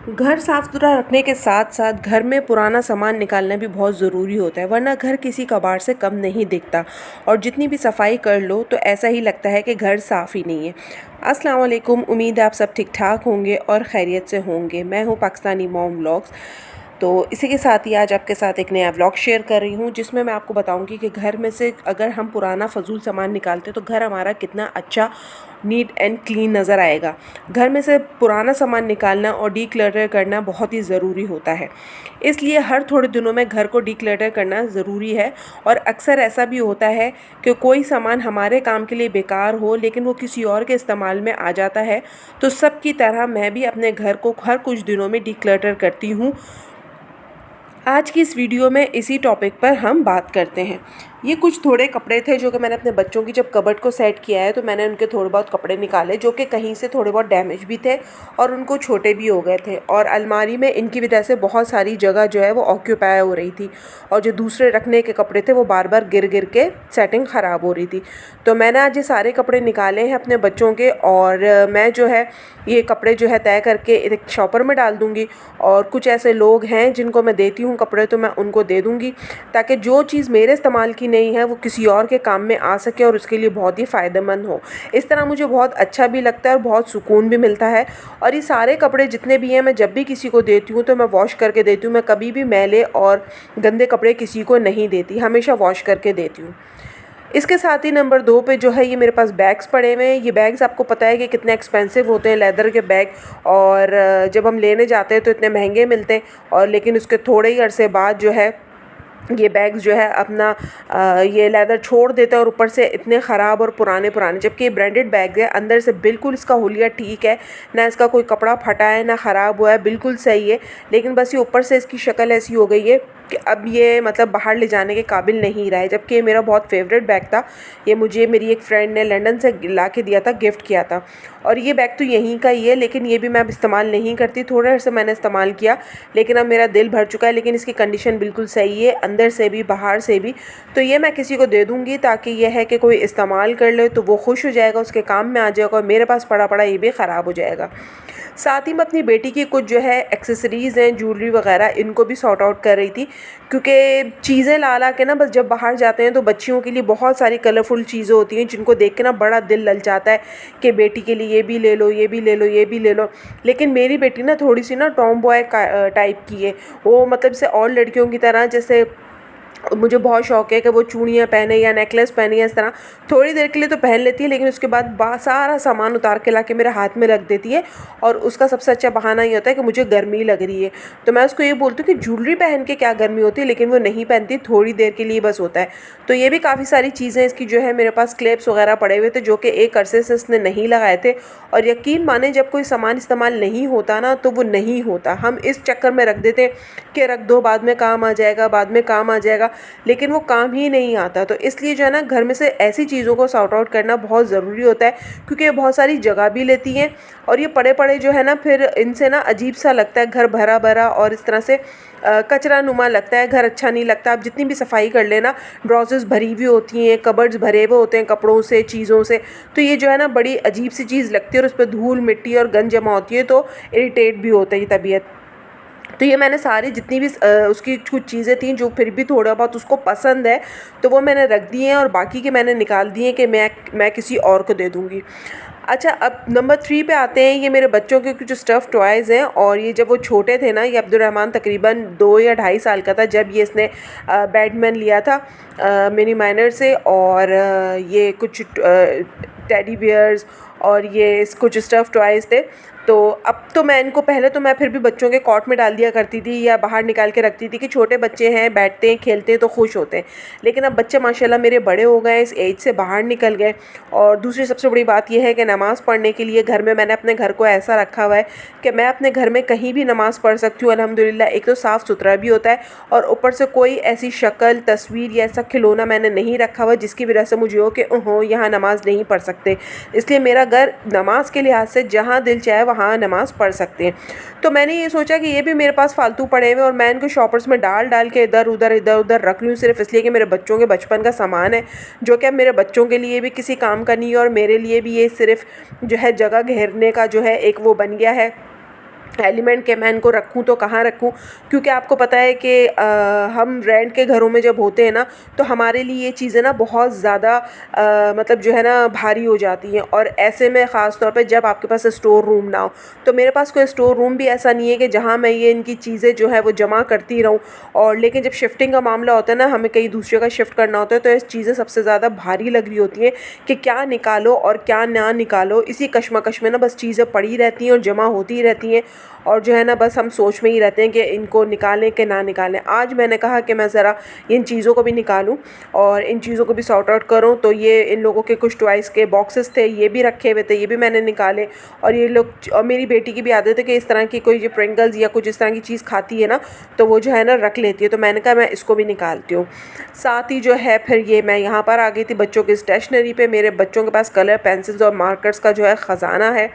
घर साफ़ सुथरा रखने के साथ साथ घर में पुराना सामान निकालना भी बहुत ज़रूरी होता है, वरना घर किसी कबाड़ से कम नहीं दिखता। और जितनी भी सफाई कर लो तो ऐसा ही लगता है कि घर साफ़ ही नहीं है। अस्सलाम वालेकुम, उम्मीद है आप सब ठीक ठाक होंगे और खैरियत से होंगे। मैं हूँ पाकिस्तानी मॉम व्लॉग्स। तो इसी के साथ ही आज आपके साथ एक नया व्लॉग शेयर कर रही हूँ, जिसमें मैं आपको बताऊँगी कि घर में से अगर हम पुराना फ़जूल सामान निकालते तो घर हमारा कितना अच्छा नीट एंड क्लीन नज़र आएगा। घर में से पुराना सामान निकालना और डीक्लटर करना बहुत ही ज़रूरी होता है, इसलिए हर थोड़े दिनों में घर को डीक्लटर करना ज़रूरी है। और अक्सर ऐसा भी होता है कि कोई सामान हमारे काम के लिए बेकार हो लेकिन वो किसी और के इस्तेमाल में आ जाता है। तो सब की तरह मैं भी अपने घर को हर कुछ दिनों में डीक्लटर करती हूँ। आज की इस वीडियो में इसी टॉपिक पर हम बात करते हैं। ये कुछ थोड़े कपड़े थे जो कि मैंने अपने बच्चों की जब कबर्ड को सेट किया है तो मैंने उनके थोड़े बहुत कपड़े निकाले जो कि कहीं से थोड़े बहुत डैमेज भी थे और उनको छोटे भी हो गए थे। और अलमारी में इनकी वजह से बहुत सारी जगह जो है वो ऑक्यूपाई हो रही थी और जो दूसरे रखने के कपड़े थे वो बार बार गिर गिर के सेटिंग ख़राब हो रही थी। तो मैंने आज ये सारे कपड़े निकाले हैं अपने बच्चों के, और मैं जो है ये कपड़े जो है तय करके एक शॉपर में डाल दूँगी। और कुछ ऐसे लोग हैं जिनको मैं देती हूँ कपड़े तो मैं उनको दे दूँगी, ताकि जो चीज़ मेरे इस्तेमाल की नहीं है वो किसी और के काम में आ सके और उसके लिए बहुत ही फ़ायदेमंद हो। इस तरह मुझे बहुत अच्छा भी लगता है और बहुत सुकून भी मिलता है। और ये सारे कपड़े जितने भी हैं मैं जब भी किसी को देती हूँ तो मैं वॉश करके देती हूँ। मैं कभी भी मैले और गंदे कपड़े किसी को नहीं देती, हमेशा वॉश करके देती हूँ। इसके साथ ही नंबर 2 पे जो है ये मेरे पास बैग्स पड़े हुए हैं। ये बैग्स आपको पता है कि कितने एक्सपेंसिव होते हैं, लेदर के बैग। और जब हम लेने जाते हैं तो इतने महंगे मिलते हैं, और लेकिन उसके थोड़े ही अरसे बाद जो है ये बैग्स जो है अपना ये लेदर छोड़ देता है और ऊपर से इतने ख़राब और पुराने पुराने, जबकि ये ब्रांडेड बैग है। अंदर से बिल्कुल इसका हुलिया ठीक है, ना इसका कोई कपड़ा फटा है ना ख़राब हुआ है, बिल्कुल सही है। लेकिन बस ये ऊपर से इसकी शक्ल ऐसी हो गई है कि अब ये मतलब बाहर ले जाने के काबिल नहीं रहा है। जबकि ये मेरा बहुत फेवरेट बैग था, ये मुझे मेरी एक फ्रेंड ने लंदन से ला के दिया था, गिफ्ट किया था। और ये बैग तो यहीं का ही है, लेकिन ये भी मैं अब इस्तेमाल नहीं करती। थोड़े अर्से मैंने इस्तेमाल किया लेकिन अब मेरा दिल भर चुका है। लेकिन इसकी कंडीशन बिल्कुल सही है, अंदर से भी बाहर से भी। तो ये मैं किसी को दे दूँगी ताकि ये है कि कोई इस्तेमाल कर ले तो वो खुश हो जाएगा, उसके काम में आ जाएगा, और मेरे पास पड़ा पड़ा ये भी ख़राब हो जाएगा। साथ ही मैं अपनी बेटी की कुछ जो है एक्सेसरीज़ हैं, ज्वेलरी वगैरह, इनको भी सॉर्ट आउट कर रही थी। क्योंकि चीज़ें ला ला के ना बस जब बाहर जाते हैं तो बच्चियों के लिए बहुत सारी कलरफुल चीज़ें होती हैं जिनको देख के ना बड़ा दिल ललचाता है कि बेटी के लिए ये भी ले लो, ये भी ले लो, ये भी ले लो। लेकिन मेरी बेटी ना थोड़ी सी ना टॉम बॉय टाइप की है। वो मतलब से और लड़कियों की तरह, जैसे मुझे बहुत शौक है कि वो चूड़ियाँ पहने या नेकलेस पहने या इस तरह थोड़ी देर के लिए तो पहन लेती है, लेकिन उसके बाद सारा सामान उतार के ला के मेरे हाथ में रख देती है। और उसका सबसे अच्छा बहाना ये होता है कि मुझे गर्मी लग रही है। तो मैं उसको ये बोलती हूँ कि ज्वेलरी पहन के क्या गर्मी होती है, लेकिन वो नहीं पहनती, थोड़ी देर के लिए बस होता है। तो ये भी काफ़ी सारी चीज़ें इसकी जो है मेरे पास क्लिप्स वगैरह पड़े हुए थे जो कि एक अरसे से इसने नहीं लगाए थे। और यकीन माने जब कोई सामान इस्तेमाल नहीं होता ना तो वो नहीं होता, हम इस चक्कर में रख देते हैं कि रख दो, बाद में काम आ जाएगा, बाद में काम आ जाएगा, लेकिन वो काम ही नहीं आता। तो इसलिए जो है ना घर में से ऐसी चीज़ों को सॉर्ट आउट करना बहुत ज़रूरी होता है, क्योंकि ये बहुत सारी जगह भी लेती हैं। और ये पड़े पड़े जो है ना फिर इनसे ना अजीब सा लगता है, घर भरा भरा और इस तरह से कचरा नुमा लगता है, घर अच्छा नहीं लगता। आप जितनी भी सफाई कर लेना, ड्रॉज़र्स भरी हुई होती हैं, कबर्ड्स भरे हुए होते हैं कपड़ों से, चीज़ों से, तो ये जो है ना बड़ी अजीब सी चीज़ लगती है और उस पर धूल मिट्टी और गंद जमा होती है तो इरिटेट भी होता है ये तबीयत। तो ये मैंने सारी जितनी भी उसकी कुछ चीज़ें थी जो फिर भी थोड़ा बहुत उसको पसंद है तो वो मैंने रख दी हैं, और बाकी के मैंने निकाल दिए कि मैं किसी और को दे दूँगी। अच्छा, अब नंबर 3 पे आते हैं। ये मेरे बच्चों के कुछ स्टफ़ टॉयज़ हैं, और ये जब वो छोटे थे ना, ये अब्दुर्रहमान तकरीबन 2 या ढाई साल का था जब ये इसने बैटमैन लिया था मिनी माइनर से। और ये कुछ टेडी बियर्स और ये कुछ स्टफ़ टॉयज़ थे। तो अब तो मैं इनको, पहले तो मैं फिर भी बच्चों के कॉट में डाल दिया करती थी या बाहर निकाल के रखती थी कि छोटे बच्चे हैं, बैठते हैं, खेलते हैं तो खुश होते हैं। लेकिन अब बच्चे माशाल्लाह मेरे बड़े हो गए, इस एज से बाहर निकल गए। और दूसरी सबसे बड़ी बात यह है कि नमाज़ पढ़ने के लिए घर में मैंने अपने घर को ऐसा रखा हुआ है कि मैं अपने घर में कहीं भी नमाज़ पढ़ सकती हूँ अल्हम्दुलिल्लाह। एक तो साफ़ सुथरा भी होता है और ऊपर से कोई ऐसी शक्ल, तस्वीर या ऐसा खिलौना मैंने नहीं रखा हुआ जिसकी वजह से मुझे हो कि ओहो यहाँ नमाज़ नहीं पढ़ सकते। इसलिए मेरा घर नमाज के लिहाज से जहाँ दिल चाहे वहाँ नमाज़ पढ़ सकते हैं। तो मैंने ये सोचा कि ये भी मेरे पास फालतू पड़े हुए और मैं इनको शॉपर्स में डाल डाल के इधर उधर रख रही हूँ, सिर्फ इसलिए कि मेरे बच्चों के बचपन का सामान है जो कि अब मेरे बच्चों के लिए भी किसी काम का नहीं है और मेरे लिए भी ये सिर्फ जो है जगह घेरने का जो है एक वो बन गया है एलिमेंट के मैं इनको रखूँ तो कहाँ रखूँ, क्योंकि आपको पता है कि हम रेंट के घरों में जब होते हैं ना, तो हमारे लिए ये चीज़ें ना बहुत ज़्यादा मतलब जो है ना भारी हो जाती हैं। और ऐसे में ख़ास तौर पे जब आपके पास स्टोर रूम ना हो, तो मेरे पास कोई स्टोर रूम भी ऐसा नहीं है कि जहाँ मैं ये इनकी चीज़ें जो है वो जमा करती रहूँ। और लेकिन जब शिफ्टिंग का मामला होता है ना, हमें कहीं दूसरे का शिफ्ट करना होता है, तो ये चीज़ें सबसे ज़्यादा भारी लग रही होती हैं कि क्या निकालो और क्या ना निकालो। इसी कश्मकश में ना बस चीज़ें पड़ी रहती हैं और जमा होती रहती हैं, और जो है ना बस हम सोच में ही रहते हैं कि इनको निकालें कि ना निकालें। आज मैंने कहा कि मैं ज़रा इन चीज़ों को भी निकालूं और इन चीज़ों को भी सॉर्ट आउट करूं। तो ये इन लोगों के कुछ टॉयज़ के बॉक्सेस थे, ये भी रखे हुए थे, ये भी मैंने निकाले। और ये लोग, और मेरी बेटी की भी आदत है कि इस तरह की कोई जो प्रिंगल्स या कुछ इस तरह की चीज़ खाती है ना, तो वो जो है ना रख लेती है। तो मैंने कहा मैं इसको भी निकालती हूँ। साथ ही जो है फिर ये मैं यहाँ पर आ गई थी बच्चों की स्टेशनरी पे। मेरे बच्चों के पास कलर पेंसिल्स और मार्कर्स का जो है ख़जाना है,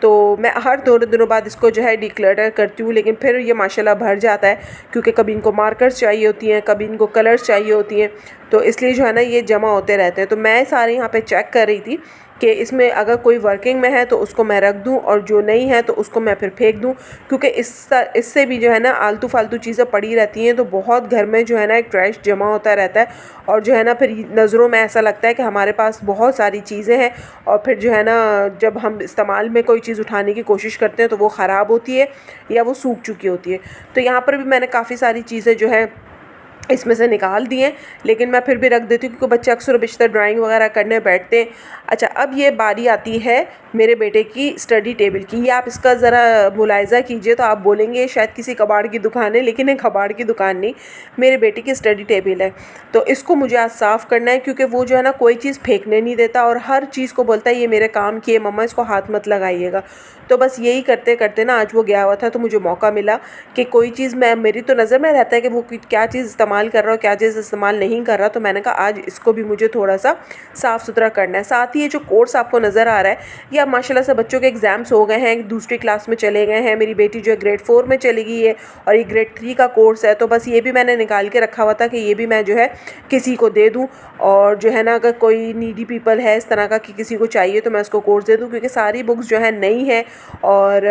तो मैं हर दोनों दिनों बाद इसको जो है डिक्लटर करती हूँ। लेकिन फिर ये माशाल्लाह भर जाता है, क्योंकि कभी इनको मार्कर्स चाहिए होती हैं, कभी इनको कलर्स चाहिए होती हैं, तो इसलिए जो है ना ये जमा होते रहते हैं। तो मैं सारे यहाँ पे चेक कर रही थी कि इसमें अगर कोई वर्किंग में है तो उसको मैं रख दूँ, और जो नहीं है तो उसको मैं फिर फेंक दूँ, क्योंकि इससे भी जो है ना आलतू फालतू चीज़ें पड़ी रहती हैं, तो बहुत घर में जो है ना एक ट्रैश जमा होता रहता है। और जो है ना फिर नज़रों में ऐसा लगता है कि हमारे पास बहुत सारी चीज़ें हैं, और फिर जो है ना जब हम इस्तेमाल में कोई चीज़ उठाने की कोशिश करते हैं तो वो ख़राब होती है या वो सूख चुकी होती है। तो यहाँ पर भी मैंने काफ़ी सारी चीज़ें जो है इसमें से निकाल दिए, लेकिन मैं फिर भी रख देती हूँ, क्योंकि बच्चे अक्सर बेशतर ड्राइंग वगैरह करने बैठते हैं। अच्छा, अब ये बारी आती है मेरे बेटे की स्टडी टेबल की। ये आप इसका ज़रा मुलाहिज़ा कीजिए तो आप बोलेंगे शायद किसी कबाड़ की दुकान है, लेकिन ये कबाड़ की दुकान नहीं, मेरे बेटे की स्टडी टेबल है। तो इसको मुझे आज साफ़ करना है, क्योंकि वो जो है ना कोई चीज़ फेंकने नहीं देता, और हर चीज़ को बोलता है ये मेरे काम की है मम्मा, इसको हाथ मत लगाइएगा। तो बस यही करते करते ना आज वो गया हुआ था, तो मुझे मौका मिला कि कोई चीज़ मेरी तो नज़र में रहता है कि वो क्या चीज़ इस्तेमाल कर रहा हो, क्या चीज़ इस्तेमाल नहीं कर रहा। तो मैंने कहा आज इसको भी मुझे थोड़ा सा साफ़ सुथरा करना है। साथ ही ये जो कोर्स आपको नज़र आ रहा है, ये अब माशाल्लाह से बच्चों के एग्ज़ाम्स हो गए हैं, दूसरी क्लास में चले गए हैं। मेरी बेटी जो है ग्रेड 4 में चली गई है, और ये ग्रेड 3 का कोर्स है। तो बस ये भी मैंने निकाल के रखा हुआ था कि ये भी मैं जो है किसी को दे दूँ, और जो है ना अगर कोई नीडी पीपल है इस तरह का कि किसी को चाहिए तो मैं उसको कोर्स दे दूँ, क्योंकि सारी बुक्स जो है नई है, और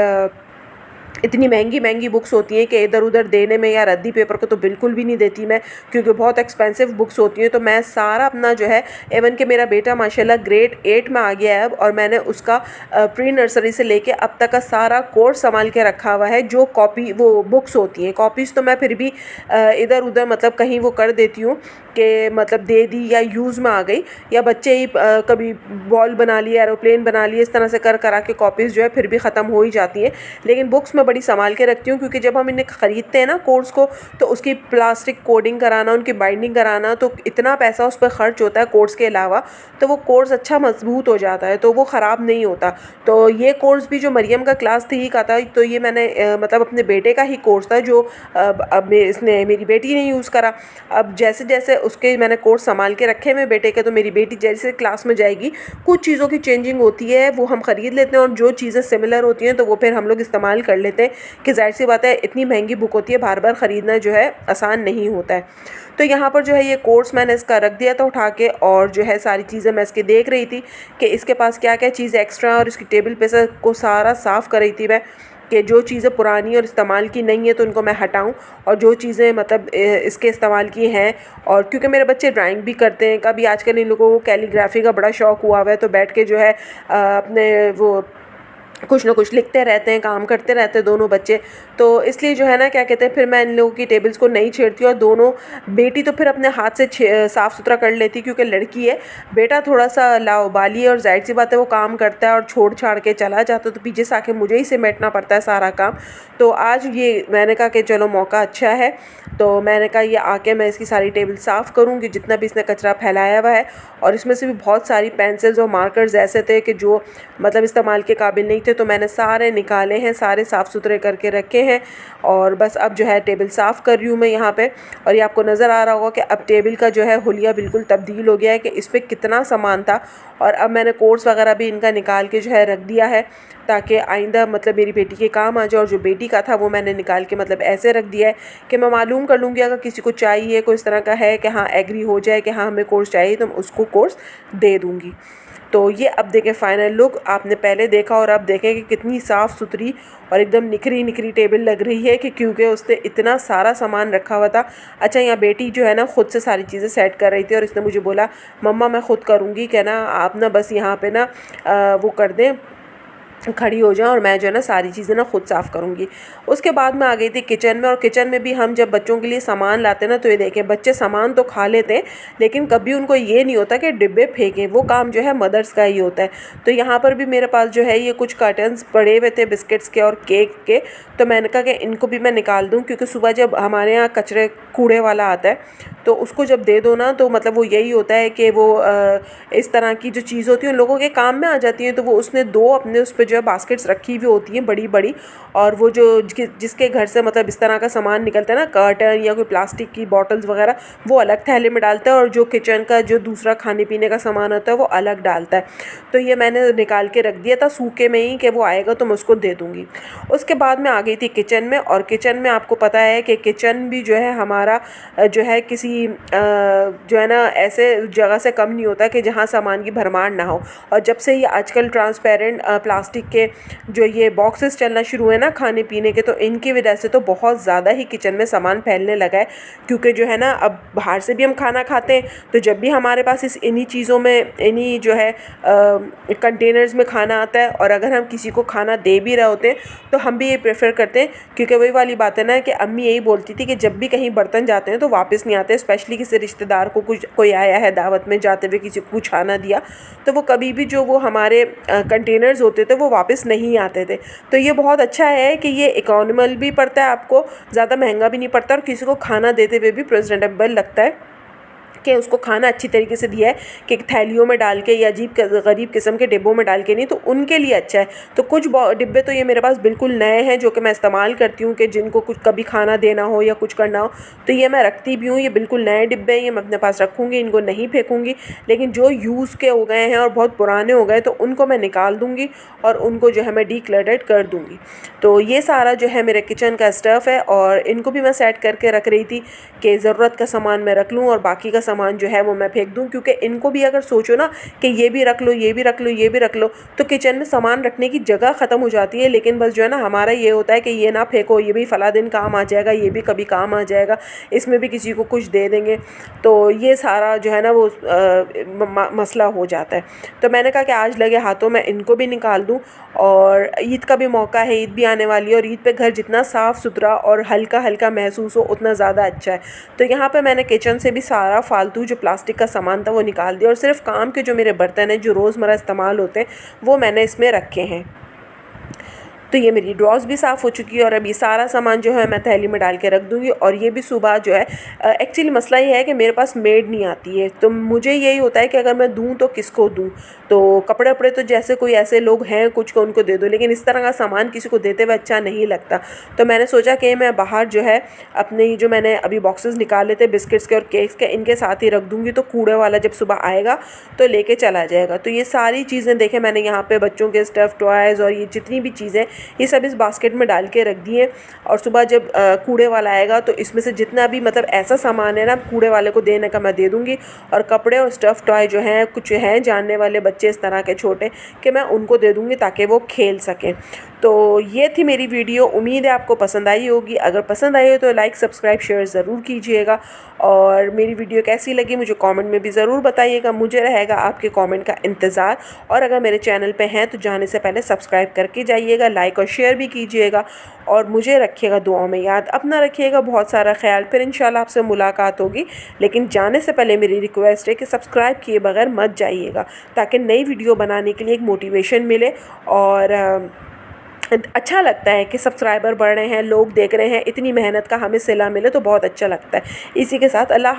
इतनी महंगी महंगी बुक्स होती हैं कि इधर उधर देने में या रद्दी पेपर को तो बिल्कुल भी नहीं देती मैं, क्योंकि बहुत एक्सपेंसिव बुक्स होती हैं। तो मैं सारा अपना जो है, इवन कि मेरा बेटा माशाल्लाह ग्रेड 8 में आ गया है अब, और मैंने उसका प्री नर्सरी से लेके अब तक का सारा कोर्स संभाल के रखा हुआ है। जो कॉपी वो बुक्स होती हैं, कॉपीज़ तो मैं फिर भी इधर उधर मतलब कहीं वो कर देती हूँ कि मतलब दे दी या यूज़ में आ गई, या बच्चे ही कभी बॉल बना लिया, एरोप्लेन बना लिया, इस तरह से कर करा के कॉपीज़ जो है फिर भी ख़त्म हो ही जाती हैं। लेकिन बुक्स मैं बड़ी संभाल के रखती हूँ, क्योंकि जब हम इन्हें ख़रीदते हैं ना कोर्स को, तो उसकी प्लास्टिक कोडिंग कराना, उनकी बाइंडिंग कराना, तो इतना पैसा उस पर ख़र्च होता है कोर्स के अलावा। तो वो कोर्स अच्छा मजबूत हो जाता है, तो वो ख़राब नहीं होता। तो ये कोर्स भी जो मरियम का क्लास 3 का था, तो ये मैंने मतलब अपने बेटे का ही कोर्स था, जो अब इसने मेरी बेटी ने यूज़ करा। अब जैसे जैसे उसके मैंने कोर्स संभाल के रखे मेरे बेटे के, तो मेरी बेटी जैसे क्लास में जाएगी कुछ चीज़ों की चेंजिंग होती है, वो हम ख़रीद लेते हैं, और जो चीज़ें सिमिलर होती हैं तो वो फिर हम लोग इस्तेमाल कर लेते हैं, कि ज़ाहिर सी बात है इतनी महंगी बुक होती है, बार बार ख़रीदना जो है आसान नहीं होता है। तो यहाँ पर जो है ये कोर्स मैंने इसका रख दिया था उठा के, और जो है सारी चीज़ें मैं इसकी देख रही थी कि इसके पास क्या क्या चीज़ एक्स्ट्रा, और इसकी टेबल पे से को सारा साफ़ कर रही थी मैं, कि जो चीज़ें पुरानी और इस्तेमाल की नहीं है तो उनको मैं हटाऊं, और जो चीज़ें मतलब इसके इस्तेमाल की हैं। और क्योंकि मेरे बच्चे ड्राइंग भी करते हैं, कभी आजकल इन लोगों को कैलीग्राफी का बड़ा शौक़ हुआ हुआ है, तो बैठ के जो है अपने वो कुछ ना कुछ लिखते रहते हैं, काम करते रहते हैं दोनों बच्चे। तो इसलिए जो है ना क्या कहते हैं, फिर मैं इन लोगों की टेबल्स को नहीं छेड़ती, और दोनों बेटी तो फिर अपने हाथ से साफ़ सुथरा कर लेती, क्योंकि लड़की है। बेटा थोड़ा सा लाओबाली है, और जाहिर सी बात है वो काम करता है और छोड़ छाड़ के चला जाता है, तो पीछे से आके मुझे ही समेटना पड़ता है सारा काम। तो आज ये मैंने कहा कि चलो मौका अच्छा है, तो मैंने कहा ये आके मैं इसकी सारी टेबल साफ़ करूँगी, जितना भी इसने कचरा फैलाया हुआ है। और इसमें से भी बहुत सारी पेंसिल्स और मार्कर्स ऐसे थे कि जो मतलब इस्तेमाल के काबिल नहीं थे, तो मैंने सारे निकाले हैं, सारे साफ़ सुथरे करके रखे हैं। और बस अब जो है टेबल साफ़ कर रही हूँ मैं यहाँ पे। और ये आपको नज़र आ रहा होगा कि अब टेबल का जो है हुलिया बिल्कुल तब्दील हो गया है, कि इस पर कितना सामान था। और अब मैंने कोर्स वगैरह भी इनका निकाल के जो है रख दिया है, ताकि आइंदा मतलब मेरी बेटी के काम आ जाए। और जो बेटी का था वो मैंने निकाल के मतलब ऐसे रख दिया है कि मैं मालूम कर लूँगी, अगर किसी को चाहिए कोई इस तरह का है कि हाँ एग्री हो जाए कि हाँ हमें कोर्स चाहिए, तो मैं उसको कोर्स दे दूँगी। तो ये अब देखें फाइनल लुक, आपने पहले देखा और अब देखें कि कितनी साफ़ सुथरी और एकदम निखरी निखरी टेबल लग रही है, कि क्योंकि उसने इतना सारा सामान रखा हुआ था। अच्छा, यहाँ बेटी जो है ना ख़ुद से सारी चीज़ें सेट कर रही थी और इसने मुझे बोला मम्मा मैं ख़ुद करूँगी, क्या ना आप ना बस यहाँ पे ना वो कर दें, खड़ी हो जाएं और मैं जो है ना सारी चीज़ें ना खुद साफ़ करूँगी। उसके बाद मैं आ गई थी किचन में, और किचन में भी हम जब बच्चों के लिए सामान लाते हैं ना, तो ये देखें बच्चे सामान तो खा लेते हैं लेकिन कभी उनको ये नहीं होता कि डिब्बे फेंकें, वो काम जो है मदर्स का ही होता है। तो यहाँ पर भी मेरे पास जो है ये कुछ कर्टन्स पड़े हुए थे बिस्किट्स के और केक के, तो मैंने कहा कि इनको भी मैं निकाल दूँ, क्योंकि सुबह जब हमारे यहाँ कचरे कूड़े वाला आता है तो उसको जब दे दो ना, तो मतलब वो यही होता है कि वो इस तरह की जो चीज़ होती है उन लोगों के काम में आ जाती है। तो वो उसने 2 अपने उस पे जो है बास्केट्स रखी हुई होती हैं बड़ी बड़ी, और वो जो जिसके घर से मतलब इस तरह का सामान निकलता है ना, कर्टन या कोई प्लास्टिक की बॉटल्स वगैरह, वो अलग थैले में डालता है, और जो किचन का जो दूसरा खाने पीने का सामान होता है वो अलग डालता है। तो ये मैंने निकाल के रख दिया था सूखे में ही, कि वो आएगा तो मैं उसको दे दूँगी। उसके बाद मैं आ गई थी किचन में, और किचन में आपको पता है कि किचन भी जो है हमारा जो है किसी जो है ना ऐसे जगह से कम नहीं होता कि जहाँ सामान की भरमार ना हो। और जब से ये आजकल ट्रांसपेरेंट प्लास्टिक के जो ये बॉक्सेस चलना शुरू हुए ना खाने पीने के, तो इनकी वजह से तो बहुत ज़्यादा ही किचन में सामान फैलने लगा है। क्योंकि जो है ना अब बाहर से भी हम खाना खाते हैं, तो जब भी हमारे पास इन्हीं चीज़ों में इन्हीं जो है कंटेनर्स में खाना आता है, और अगर हम किसी को खाना दे भी रहे होते हैं तो हम भी ये प्रेफर करते हैं, क्योंकि वही वाली बात है ना कि अम्मी यही बोलती थी कि जब भी कहीं बर्तन जाते हैं तो वापस नहीं आते, स्पेशली किसी रिश्तेदार को कुछ कोई आया है दावत में, जाते हुए किसी को कुछ खाना दिया तो वो कभी भी जो वो हमारे कंटेनर्स होते थे वो वापस नहीं आते थे। तो ये बहुत अच्छा है कि ये इकोनॉमिकल भी पड़ता है, आपको ज़्यादा महंगा भी नहीं पड़ता, और किसी को खाना देते हुए भी प्रेजेंटेबल लगता है कि उसको खाना अच्छी तरीके से दिया है, कि थैलियों में डाल के या अजीब गरीब किस्म के डिब्बों में डाल के नहीं, तो उनके लिए अच्छा है। तो कुछ डिब्बे तो ये मेरे पास बिल्कुल नए हैं जो कि मैं इस्तेमाल करती हूँ, कि जिनको कुछ कभी खाना देना हो या कुछ करना हो तो ये मैं रखती भी हूँ। ये बिल्कुल नए डिब्बे हैं, ये मैं अपने पास रखूँगी, इनको नहीं फेंकूँगी। लेकिन जो यूज़ के हो गए हैं और बहुत पुराने हो गए तो उनको मैं निकाल दूँगी और उनको जो है मैं डीक्लटर्ड कर दूँगी। तो ये सारा जो है मेरे किचन का स्टफ़ है, और इनको भी मैं सेट करके रख रही थी कि ज़रूरत का सामान मैं रख लूँ और बाकी का सामान जो है वो मैं फेंक दूँ। क्योंकि इनको भी अगर सोचो ना कि ये भी रख लो, ये भी रख लो, ये भी रख लो, तो किचन में सामान रखने की जगह ख़त्म हो जाती है। लेकिन बस जो है ना हमारा ये होता है कि ये ना फेंको, ये भी फला दिन काम आ जाएगा, ये भी कभी काम आ जाएगा, इसमें भी किसी को कुछ दे देंगे, तो ये सारा जो है ना वो मसला हो जाता है। तो मैंने कहा कि आज लगे हाथों मैं इनको भी निकाल दूँ, और ईद का भी मौका है, ईद भी आने वाली है, और ईद पे घर जितना साफ़ सुथरा और हल्का हल्का महसूस हो उतना ज़्यादा अच्छा है। तो यहाँ पे मैंने किचन से भी सारा फालतू जो प्लास्टिक का सामान था वो निकाल दिया, और सिर्फ काम के जो मेरे बर्तन हैं जो रोज़मर्रा इस्तेमाल होते हैं वो मैंने इसमें रखे हैं। तो ये मेरी ड्रॉज़ भी साफ़ हो चुकी है, और अब ये सारा सामान जो है मैं थैली में डाल के रख दूँगी। और ये भी सुबह जो है एक्चुअली मसला ये है कि मेरे पास मेड नहीं आती है, तो मुझे यही होता है कि अगर मैं दूँ तो किसको दूँ। तो कपड़े वपड़े तो जैसे कोई ऐसे लोग हैं कुछ को उनको दे दो, लेकिन इस तरह का सामान किसी को देते हुए अच्छा नहीं लगता। तो मैंने सोचा कि मैं बाहर जो है अपने जो मैंने अभी बॉक्सेस निकाले थे बिस्किट्स के और केक्स के, इनके साथ ही रख दूँगी, तो कूड़े वाला जब सुबह आएगा तो लेके चला जाएगा। तो ये सारी चीज़ें देखें मैंने यहाँ पे बच्चों के स्टफ़ टॉयज़ और ये जितनी भी चीज़ें ये सब इस बास्केट में डाल के रख दिए। और सुबह जब कूड़े वाला आएगा तो इसमें से जितना भी मतलब ऐसा सामान है ना कूड़े वाले को देने का मैं दे दूँगी, और कपड़े और स्टफ़ टॉय जो हैं कुछ हैं जानने वाले बच्चे इस तरह के छोटे कि मैं उनको दे दूँगी ताकि वो खेल सकें। तो ये थी मेरी वीडियो, उम्मीद है आपको पसंद आई होगी। अगर पसंद आई हो तो लाइक सब्सक्राइब शेयर ज़रूर कीजिएगा, और मेरी वीडियो कैसी लगी मुझे कमेंट में भी ज़रूर बताइएगा, मुझे रहेगा आपके कमेंट का इंतज़ार। और अगर मेरे चैनल पे हैं तो जाने से पहले सब्सक्राइब करके जाइएगा, लाइक और शेयर भी कीजिएगा, और मुझे रखिएगा दुआओं में याद। अपना रखिएगा बहुत सारा ख्याल, फिर इंशाल्लाह आपसे मुलाकात होगी। लेकिन जाने से पहले मेरी रिक्वेस्ट है कि सब्सक्राइब किए बगैर मत जाइएगा, ताकि नई वीडियो बनाने के लिए एक मोटिवेशन मिले, और अच्छा लगता है कि सब्सक्राइबर बढ़ रहे हैं, लोग देख रहे हैं, इतनी मेहनत का हमें सिला मिले तो बहुत अच्छा लगता है। इसी के साथ अल्लाह